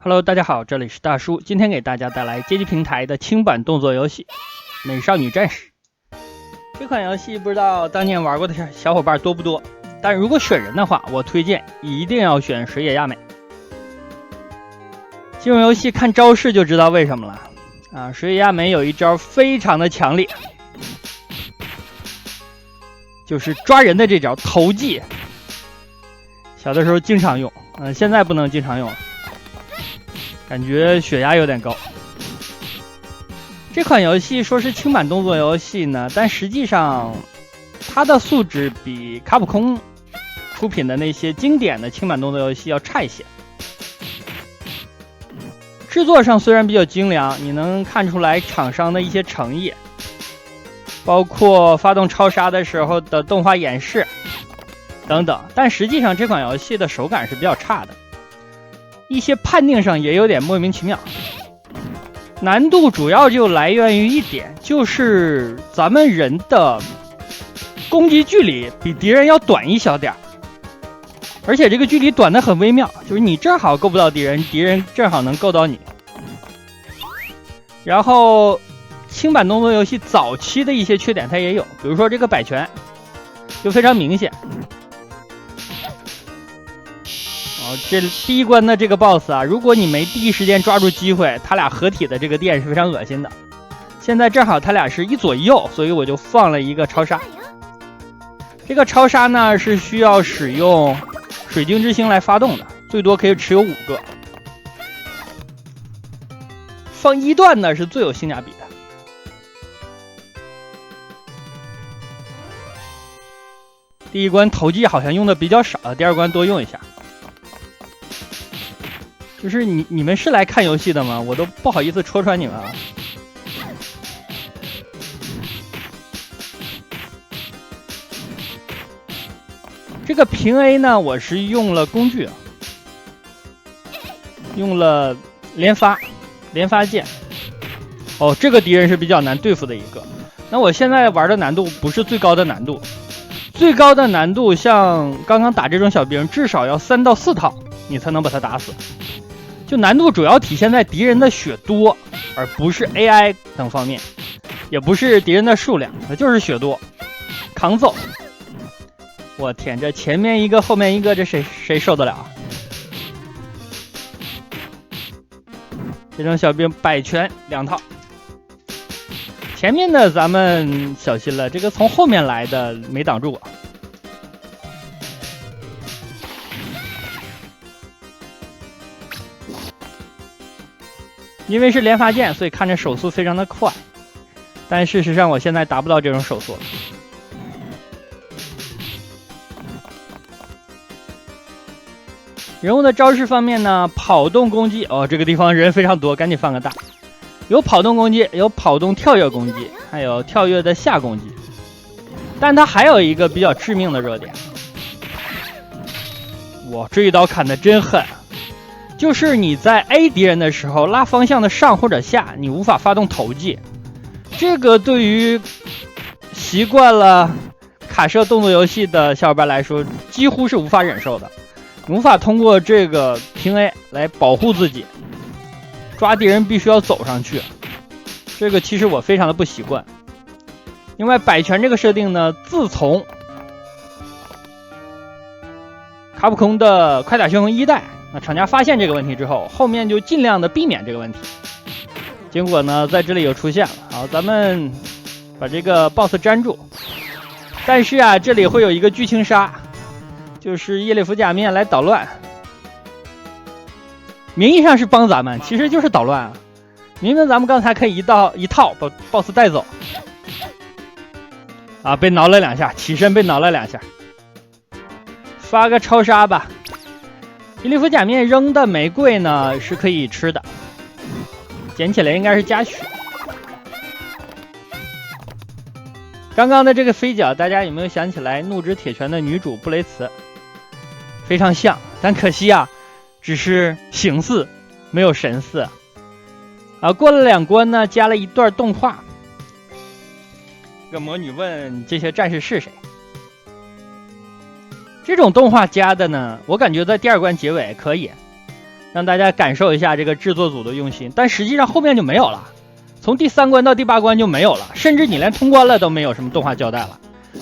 Hello， 大家好，这里是大叔，今天给大家带来街机平台的轻版动作游戏《美少女战士》。这款游戏不知道当年玩过的小伙伴多不多，但如果选人的话，我推荐一定要选水野亚美。这种游戏看招式就知道为什么了啊！水野亚美有一招非常的强烈，就是抓人的这招投技。小的时候经常用，现在不能经常用了，感觉血压有点高。这款游戏说是轻版动作游戏呢，但实际上它的素质比卡普空出品的那些经典的轻版动作游戏要差一些。制作上虽然比较精良，你能看出来厂商的一些诚意，包括发动超杀的时候的动画演示等等，但实际上这款游戏的手感是比较差的，一些判定上也有点莫名其妙。难度主要就来源于一点，就是咱们人的攻击距离比敌人要短一小点，而且这个距离短得很微妙，就是你正好够不到敌人，敌人正好能够到你。然后轻版动作游戏早期的一些缺点它也有，比如说这个摆拳就非常明显。这第一关的这个 BOSS 啊，如果你没第一时间抓住机会，他俩合体的这个电是非常恶心的。现在正好他俩是一左一右，所以我就放了一个超杀。这个超杀呢是需要使用水晶之星来发动的，最多可以持有5个。放一段呢是最有性价比的。第一关投技好像用的比较少，第二关多用一下。就是你们是来看游戏的吗？我都不好意思戳穿你们啊。这个平 A 呢，我是用了工具，用了连发剑。哦，这个敌人是比较难对付的一个。那我现在玩的难度不是最高的难度，最高的难度像刚刚打这种小兵，至少要3到4套你才能把他打死。就难度主要体现在敌人的血多，而不是 AI 等方面，也不是敌人的数量，就是血多，扛揍。我天，这前面一个后面一个，这谁受得了？这种小兵摆拳2套，前面的咱们小心了，这个从后面来的没挡住我。因为是连发剑，所以看着手速非常的快，但事实上我现在达不到这种手速。人物的招式方面呢，跑动攻击，这个地方人非常多，赶紧放个大。有跑动攻击，有跑动跳跃攻击，还有跳跃的下攻击。但它还有一个比较致命的弱点，哇，这一刀砍得真狠！就是你在 A 敌人的时候拉方向的上或者下，你无法发动投技。这个对于习惯了卡射动作游戏的小伙伴来说，几乎是无法忍受的。你无法通过这个平 A 来保护自己，抓敌人必须要走上去。这个其实我非常的不习惯。另外摆拳这个设定呢，自从卡普空的快打旋风1代厂家发现这个问题之后，后面就尽量的避免这个问题。结果呢，在这里又出现了。好，咱们把这个 BOSS 粘住。但是啊，这里会有一个剧情杀，就是叶利弗假面来捣乱。名义上是帮咱们，其实就是捣乱啊。明明咱们刚才可以一套把 BOSS 带走。啊，被挠了2下，起身被挠了2下。发个超杀吧。叶利弗假面扔的玫瑰呢是可以吃的，捡起来应该是加血。刚刚的这个飞脚，大家有没有想起来怒之铁拳的女主布雷茨？非常像，但可惜啊，只是形似没有神似。过了2关呢，加了一段动画。这个魔女问这些战士是谁？这种动画加的呢，我感觉在第2关结尾可以，让大家感受一下这个制作组的用心。但实际上后面就没有了，从第3关到第8关就没有了，甚至你连通关了都没有什么动画交代了，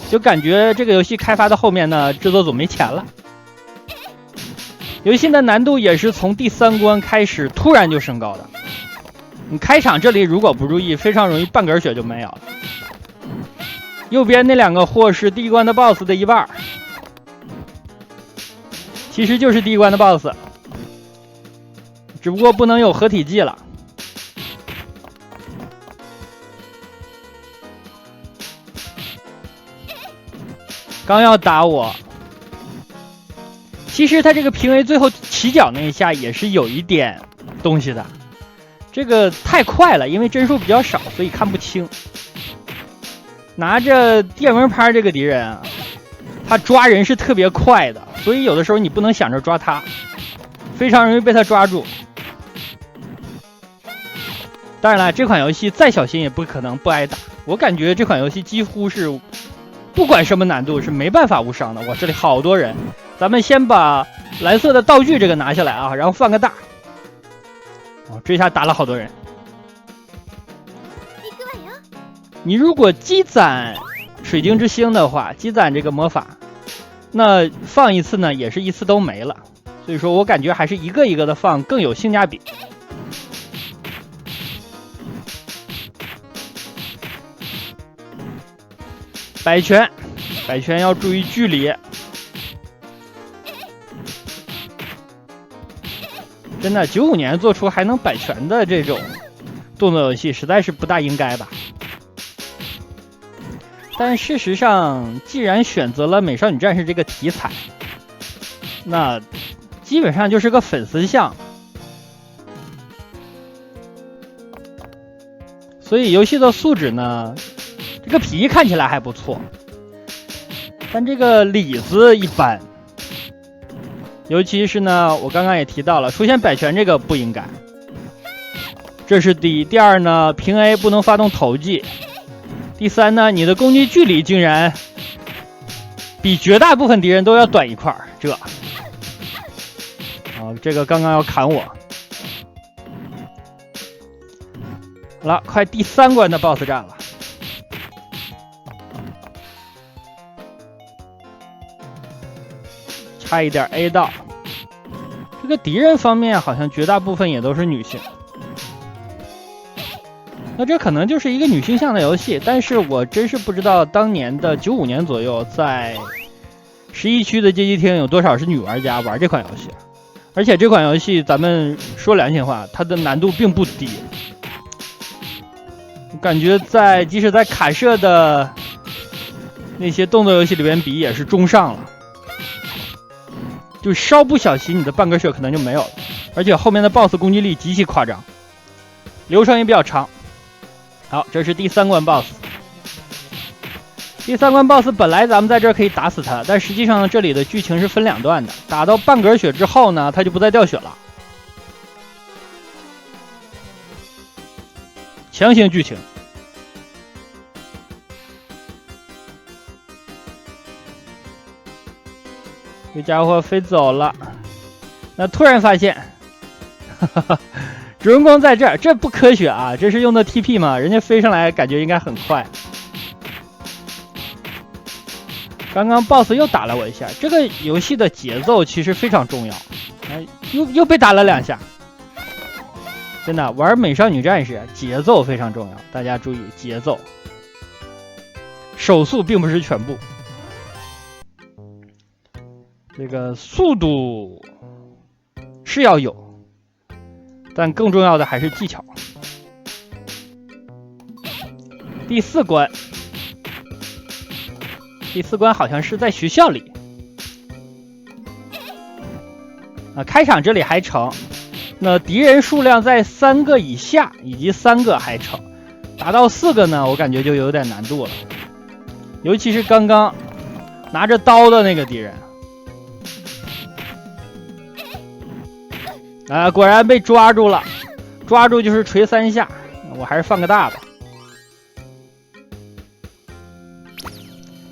就感觉这个游戏开发到后面呢，制作组没钱了。游戏的难度也是从第3关开始突然就升高的，你开场这里如果不注意，非常容易半格血就没有了。右边那2个货是第1关的 BOSS 的一半，其实就是第1关的 BOSS， 只不过不能有合体技了。刚要打我，其实他这个平 A 最后起脚那一下也是有一点东西的，这个太快了，因为帧数比较少，所以看不清。拿着电蚊拍这个敌人啊，他抓人是特别快的，所以有的时候你不能想着抓他，非常容易被他抓住。当然了，这款游戏再小心也不可能不挨打，我感觉这款游戏几乎是不管什么难度是没办法无伤的。哇，这里好多人，咱们先把蓝色的道具这个拿下来啊，然后放个大。哦，这下打了好多人。你如果积攒水晶之星的话，积攒这个魔法，那放一次呢也是一次都没了。所以说我感觉还是一个一个的放更有性价比。摆拳，摆拳要注意距离。真的，95年做出还能摆拳的这种动作游戏，实在是不大应该吧。但事实上，既然选择了美少女战士这个题材，那基本上就是个粉丝向。所以游戏的素质呢，这个皮看起来还不错，但这个里子一般。尤其是呢，我刚刚也提到了，出现摆拳这个不应该。这是第一。第二呢，平 A 不能发动投技。第三呢，你的攻击距离竟然比绝大部分敌人都要短一块，这个刚刚要砍我。好了，快第3关的 BOSS 战了。差一点 A 到。这个敌人方面好像绝大部分也都是女性。那这可能就是一个女性向的游戏，但是我真是不知道当年的95年左右，在11区的街机厅有多少是女玩家玩这款游戏。而且这款游戏咱们说良心话，它的难度并不低，我感觉即使在卡社的那些动作游戏里边比也是中上了，就稍不小心你的半个血可能就没有了。而且后面的 BOSS 攻击力极其夸张，流程也比较长。好，这是第3关 BOSS。第3关 BOSS 本来咱们在这儿可以打死他，但实际上这里的剧情是分2段的。打到半格血之后呢，他就不再掉血了。强行剧情。这家伙飞走了，那突然发现，主人公在这儿，这不科学啊！这是用的 TP 吗？人家飞上来感觉应该很快。刚刚 BOSS 又打了我一下，这个游戏的节奏其实非常重要。又被打了2下，真的玩美少女战士节奏非常重要，大家注意节奏，手速并不是全部。这个速度是要有，但更重要的还是技巧。第4关，第4关好像是在学校里啊，开场这里还成，那敌人数量在3个以下，以及3个还成，达到4个呢，我感觉就有点难度了，尤其是刚刚拿着刀的那个敌人。啊，果然被抓住了，抓住就是锤3下，我还是放个大吧。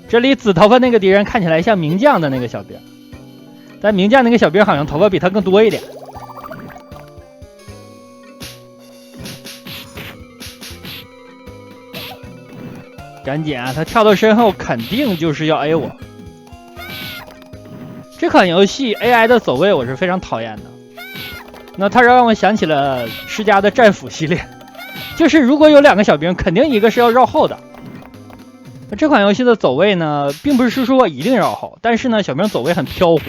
这里紫头发那个敌人看起来像名将的那个小兵，但名将那个小兵好像头发比他更多一点。赶紧啊，他跳到身后肯定就是要 A 我。这款游戏 AI 的走位我是非常讨厌的。那它让我想起了世嘉的战斧系列，就是如果有2个小兵，肯定一个是要绕后的。这款游戏的走位呢，并不是说一定绕后，但是呢，小兵走位很飘忽，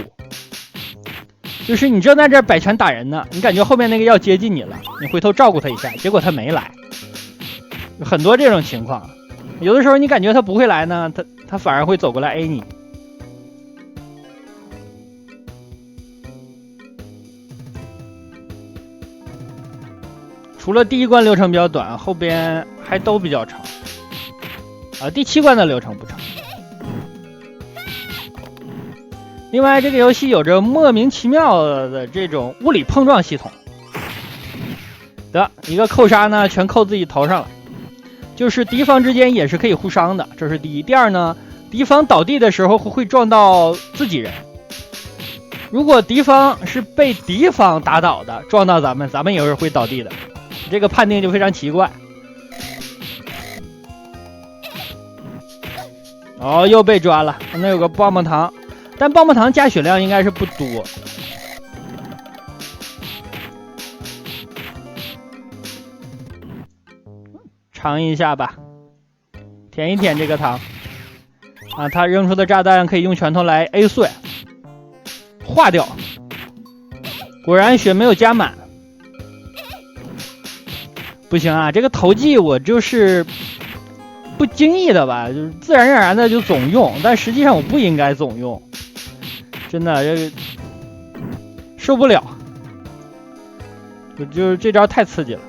就是你正在这摆拳打人呢，你感觉后面那个要接近你了，你回头照顾他一下，结果他没来，有很多这种情况。有的时候你感觉他不会来呢，他反而会走过来 A 你。除了第1关流程比较短，后边还都比较长。第7关的流程不长。另外，这个游戏有着莫名其妙的这种物理碰撞系统。得一个扣杀呢，全扣自己头上了。就是敌方之间也是可以互伤的，这是第一。第二呢，敌方倒地的时候会撞到自己人。如果敌方是被敌方打倒的，撞到咱们也是会倒地的。这个判定就非常奇怪。哦，又被抓了。那有个棒棒糖，但棒棒糖加血量应该是不多。尝一下吧，舔一舔这个糖。啊，他扔出的炸弹可以用拳头来 A 碎，化掉。果然血没有加满。不行啊，这个投技我就是不经意的吧，就是自然而然的就总用，但实际上我不应该总用，真的这个受不了，就是这招太刺激了。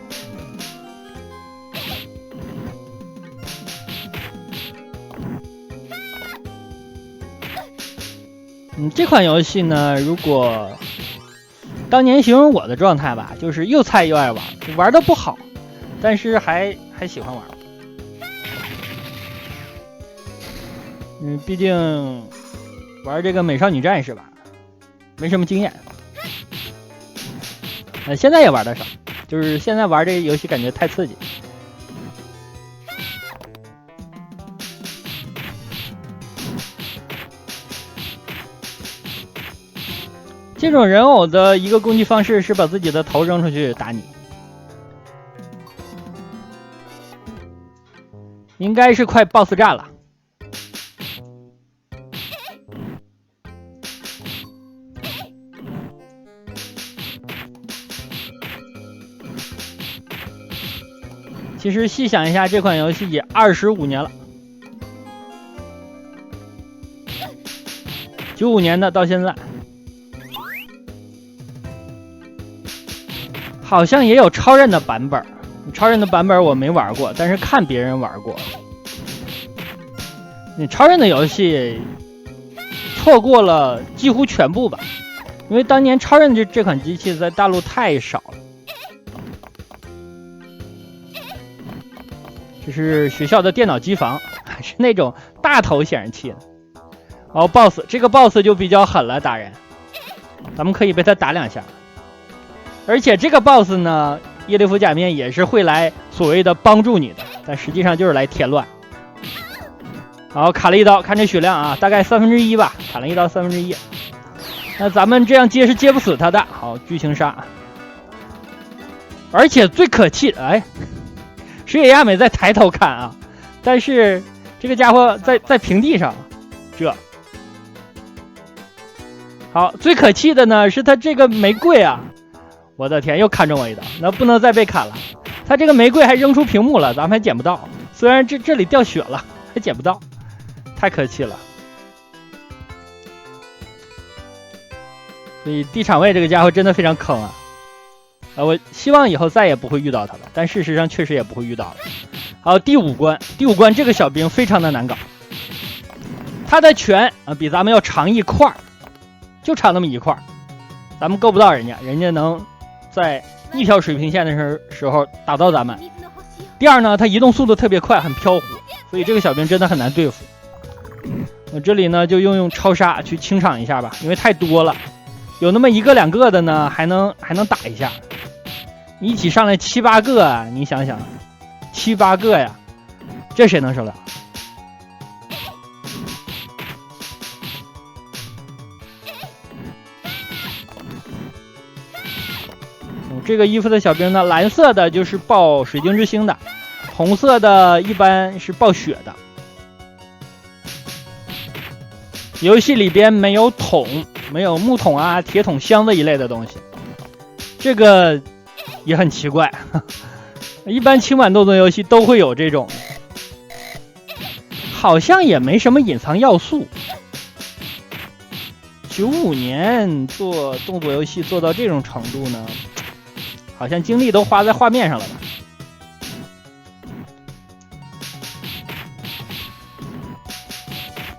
这款游戏呢，如果当年形容我的状态吧，就是又菜又爱玩，玩的不好，但是还喜欢玩。毕竟玩这个美少女战士吧，没什么经验。现在也玩得少，就是现在玩这个游戏感觉太刺激。这种人偶的一个攻击方式是把自己的头扔出去打你，应该是快 BOSS 战了。其实细想一下，这款游戏也25年了，95年的到现在。好像也有超任的版本，超任的版本我没玩过，但是看别人玩过。超任的游戏错过了几乎全部吧，因为当年超任这款机器在大陆太少了。这是学校的电脑机房，是那种大头显示器的。哦 ，BOSS 这个 BOSS 就比较狠了，打人，咱们可以被他打2下。而且这个 BOSS 呢，叶利夫假面也是会来所谓的帮助你的，但实际上就是来添乱。好，卡了一刀，看这血量啊，大概1/3吧，砍了一刀1/3。那咱们这样接是接不死他的。好，剧情杀。而且最可气的，石野亚美在抬头看啊，但是这个家伙在平地上，这。好，最可气的呢是他这个玫瑰啊。我的天，又砍中我一刀，那不能再被砍了。他这个玫瑰还扔出屏幕了，咱们还捡不到。虽然这里掉血了，还捡不到，太可气了。所以地场位这个家伙真的非常坑啊！我希望以后再也不会遇到他了，但事实上确实也不会遇到了。好，第5关这个小兵非常的难搞，他的拳比咱们要长1块，就长那么1块，咱们够不到人家能在一条水平线的时候打到咱们。第二呢，他移动速度特别快，很飘忽，所以这个小兵真的很难对付。我这里呢就用超杀去清场一下吧，因为太多了，有那么1个2个的呢还能打一下，一起上来7、8个啊，你想想，7、8个呀，这谁能受了？这个衣服的小兵呢，蓝色的就是爆水晶之星的，红色的一般是爆血的。游戏里边没有桶，没有木桶啊、铁桶、箱子一类的东西，这个也很奇怪。一般轻版动作游戏都会有这种，好像也没什么隐藏要素。95年做动作游戏做到这种程度呢，好像精力都花在画面上了吧。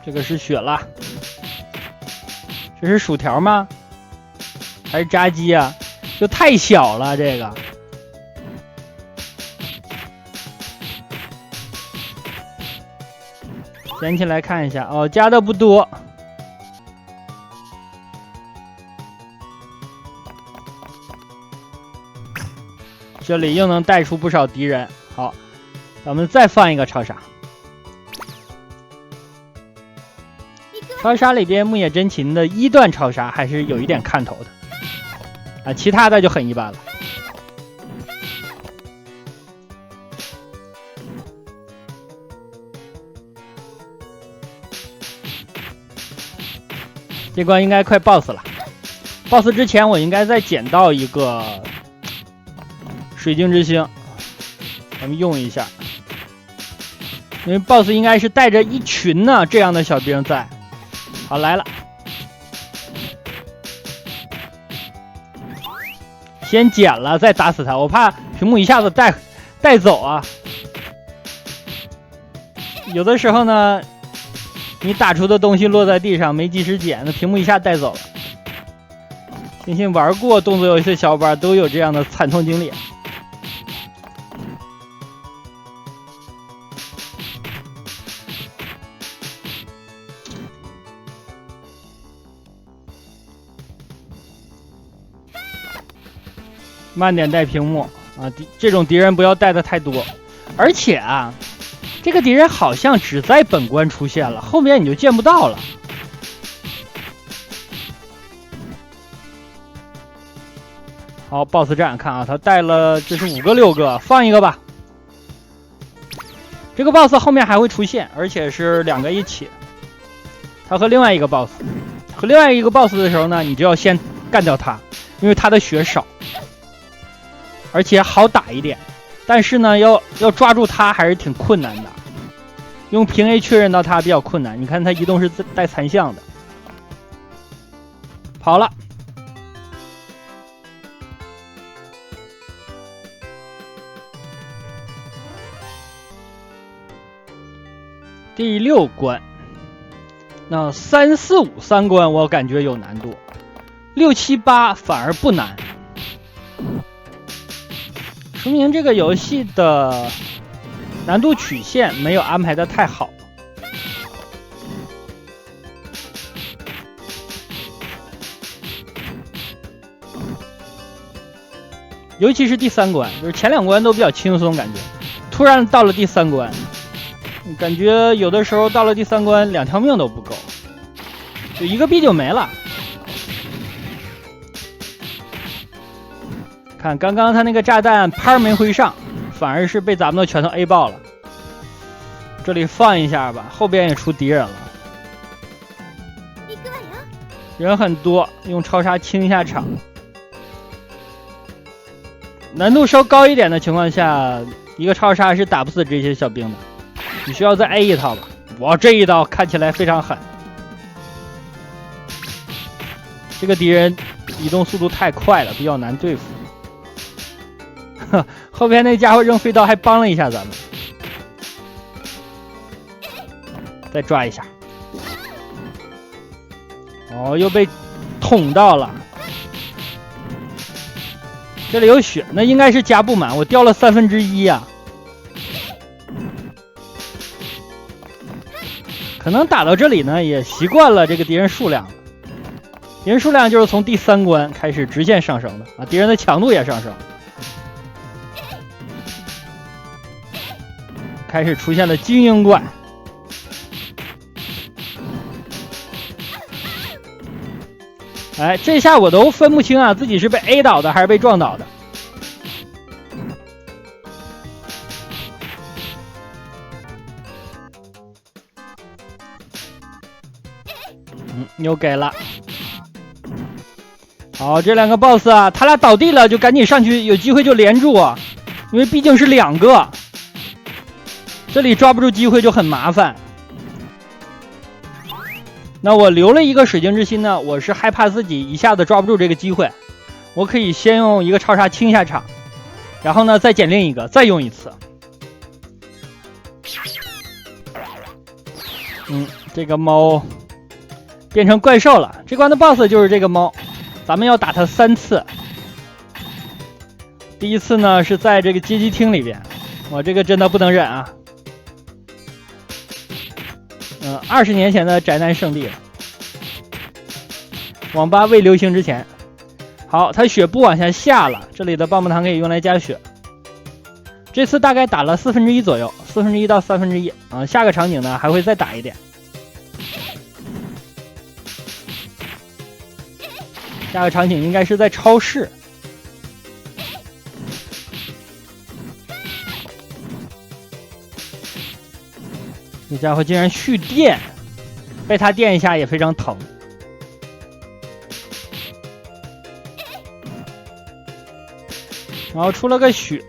这个是血了，这是薯条吗？还是炸鸡啊？就太小了这个。捡起来看一下哦，加的不多。这里又能带出不少敌人。好，咱们再放一个超杀。超杀里边木野真琴的1段超杀还是有一点看头的，啊，其他的就很一般了。这关应该快 BOSS 了 ，BOSS 之前我应该再捡到一个水晶之星，咱们用一下，因为 BOSS 应该是带着一群呢这样的小兵在。好，来了，先捡了再打死他，我怕屏幕一下子带走啊。有的时候呢，你打出的东西落在地上没及时捡，那屏幕一下带走了。相信玩过动作游戏的小伙伴都有这样的惨痛经历。慢点带屏幕啊！这种敌人不要带的太多，而且啊，这个敌人好像只在本关出现了，后面你就见不到了。好 ，BOSS 战看啊，他带了这是5个6个，放一个吧。这个 BOSS 后面还会出现，而且是2个一起。他和另外一个 BOSS， 和另外一个 BOSS 的时候呢，你就要先干掉他，因为他的血少。而且好打一点，但是呢，要抓住它还是挺困难的。用平 A 确认到它比较困难。你看它移动是带残像的。跑了。第6关，那3、4、5 3关我感觉有难度，6、7、8反而不难。说明这个游戏的难度曲线没有安排的太好。尤其是第3关，就是前2关都比较轻松，感觉突然到了第3关，感觉有的时候到了第3关2条命都不够，就1个币就没了。看刚刚他那个炸弹拍没挥上，反而是被咱们的拳头 A 爆了。这里放一下吧，后边也出敌人了，人很多，用超杀清一下场。难度稍高一点的情况下，一个超杀是打不死这些小兵的，你需要再 A 一套吧。哇，这一刀看起来非常狠。这个敌人移动速度太快了，比较难对付。后边那家伙扔飞刀还帮了一下咱们，再抓一下。哦，又被捅到了。这里有血，那应该是加不满，我掉了1/3呀。可能打到这里呢，也习惯了这个敌人数量。敌人数量就是从第3关开始直线上升的啊，敌人的强度也上升。开始出现了精英怪，哎，这下我都分不清啊，自己是被 A 倒的还是被撞倒的。又给了。好，这两个 boss 啊，他俩倒地了就赶紧上去，有机会就连住啊，因为毕竟是2个，这里抓不住机会就很麻烦。那我留了一个水晶之心呢，我是害怕自己一下子抓不住这个机会，我可以先用一个超杀清下场，然后呢再捡另一个，再用一次。这个猫变成怪兽了，这关的 boss 就是这个猫，咱们要打它3次。第一次呢是在这个街机厅里边，我这个真的不能忍啊。20年前的宅男圣地了，网吧未流行之前。好，它血不往下下了，这里的棒棒糖可以用来加血。这次大概打了1/4左右，1/4到1/3啊。下个场景呢还会再打一点。下个场景应该是在超市。这家伙竟然蓄电，被他电一下也非常疼。然后出了个血，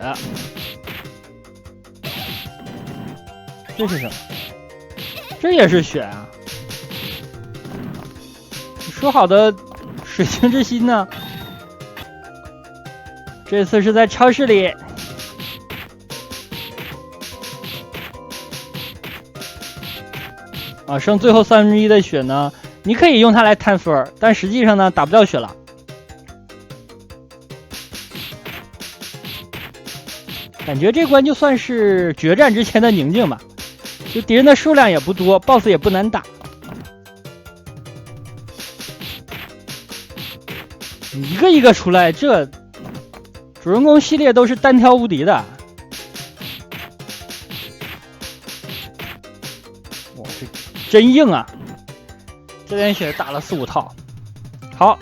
这是什么？这也是血啊！说好的水晶之心呢？这次是在超市里。啊，剩最后1/3的血呢，你可以用它来摊分，但实际上呢打不掉血了。感觉这关就算是决战之前的宁静吧，就敌人的数量也不多 ，BOSS 也不难打。一个一个出来，这主人公系列都是单挑无敌的。哇，这真硬啊！这点血打了4、5套，好，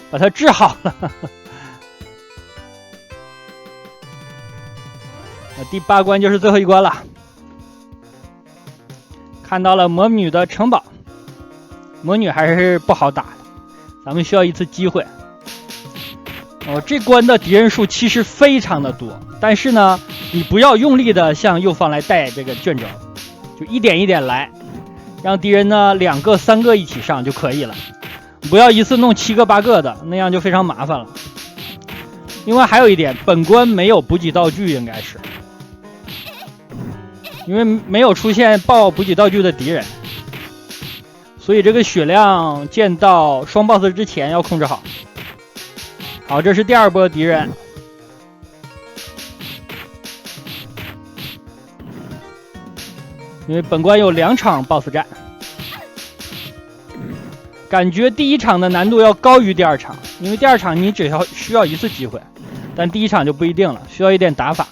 把它治好了。第8关就是最后一关了，看到了魔女的城堡，魔女还是不好打的，咱们需要一次机会。这关的敌人数其实非常的多，但是呢，你不要用力的向右方来带这个卷轴，就一点一点来，让敌人呢2个、3个一起上就可以了，不要一次弄7个、8个的，那样就非常麻烦了。另外还有一点，本关没有补给道具，应该是。因为没有出现爆补给道具的敌人，所以这个血量见到双 BOSS 之前要控制好。好，这是第2波敌人。因为本关有2场 BOSS 战，感觉第1场的难度要高于第2场，因为第2场你只需要1次机会，但第1场就不一定了，需要一点打法。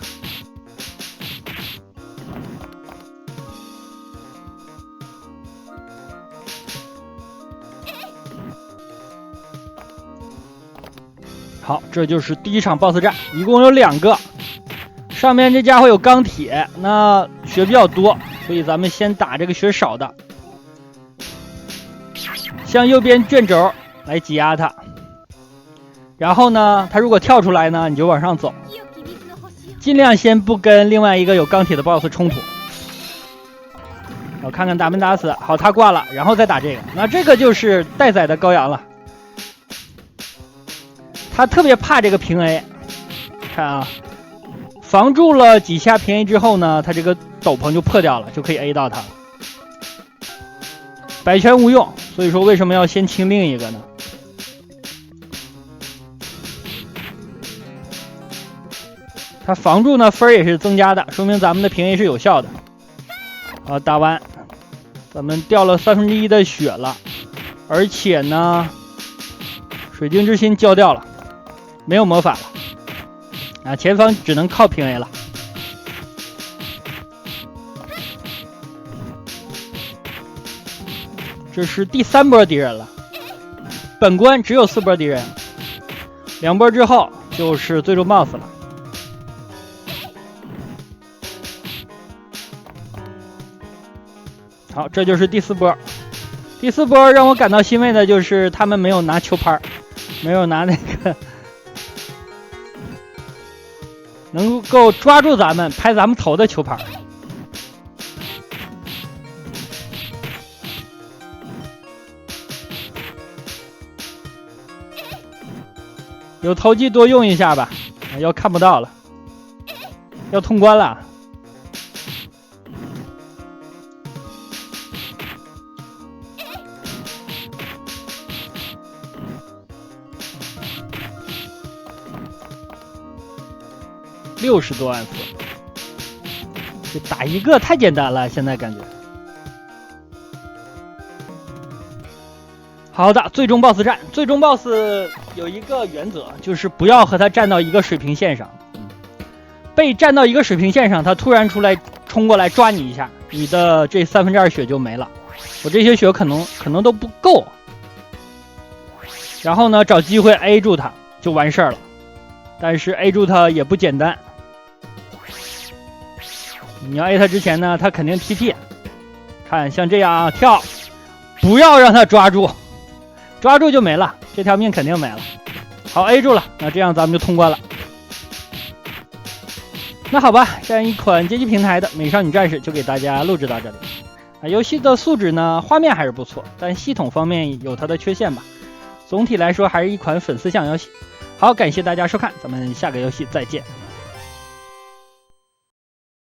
好，这就是第1场 BOSS 战，一共有2个。上面这家伙有钢铁，那血比较多，所以咱们先打这个血少的，向右边卷轴来挤压它。然后呢，它如果跳出来呢，你就往上走，尽量先不跟另外一个有钢铁的 BOSS 冲突。我看看打没打死，好，他挂了，然后再打这个。那这个就是待宰的羔羊了。他特别怕这个平 A， 看啊，防住了几下平 A 之后呢，他这个斗篷就破掉了，就可以 A 到他了。百拳无用，所以说为什么要先清另一个呢？他防住呢分也是增加的，说明咱们的平 A 是有效的。好，打完，咱们掉了1/3的血了，而且呢，水晶之心交掉了。没有魔法了啊！前方只能靠平 A 了。这是第3波敌人了，本关只有4波敌人，2波之后就是最终 BOSS 了。好，这就是第4波。第4波让我感到欣慰的就是他们没有拿球拍，没有拿那个能够抓住咱们、拍咱们头的球拍。有投技多用一下吧，要看不到了，要通关了。60多万次，就打一个太简单了，现在感觉。好的，最终 BOSS 战，最终 BOSS 有一个原则，就是不要和他站到一个水平线上。被站到一个水平线上，他突然出来冲过来抓你一下，你的这2/3血就没了。我这些血可能都不够。然后呢，找机会 A 住他就完事儿了。但是 A 住他也不简单。你要 A 他之前呢，他肯定 TP。看像这样啊，跳，不要让他抓住。抓住就没了，这条命肯定没了。好 A 住了，那这样咱们就通关了。那好吧，这样一款街机平台的美少女战士就给大家录制到这里。游戏的素质呢，画面还是不错，但系统方面有它的缺陷吧。总体来说还是一款粉丝向游戏。好，感谢大家收看，咱们下个游戏再见。